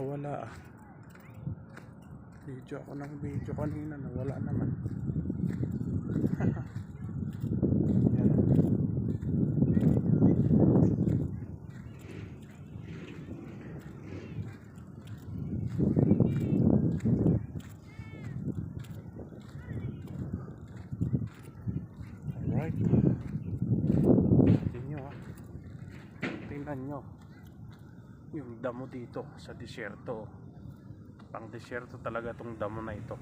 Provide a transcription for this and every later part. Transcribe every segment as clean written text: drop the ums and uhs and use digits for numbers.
Nawala ah. Video ako ng video kanina, nawala naman. Yan. Alright. Tingnan nyo yung damo dito sa disyerto. Pang disyerto talaga tong damo na ito.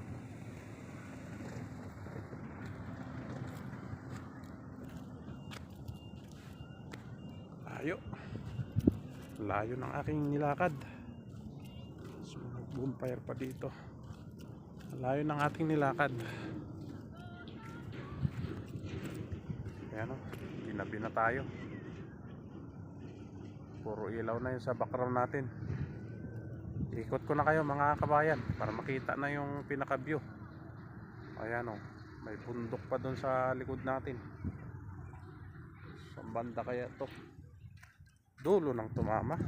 Layo ng aking nilakad. So, bonfire pa dito. Layo ng ating nilakad. Ayan o, ginabi na tayo. Puro ilaw na yun sa background natin. Ikot ko na kayo mga kabayan para makita na yung pinaka view. Ayan o, may bundok pa dun sa likod natin. Saan banda kaya to? Dulo ng tumama.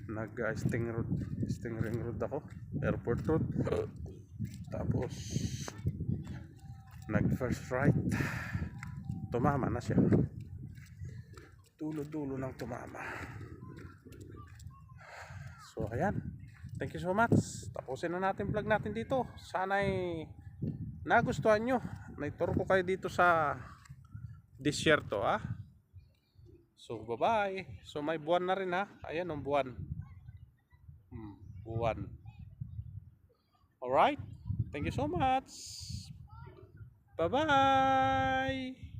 Nag sting ring road ako, airport road. Tapos nag first right, tumama na siya. Dulo ng tumama. So ayan, thank you so much. Tapusin na natin vlog natin dito. Sana'y nagustuhan nyo. Naituro ko kayo dito sa disyerto ah. So bye bye. So may buwan na rin ha. Ayan ang buwan. Buwan. Alright. Thank you so much. Bye bye.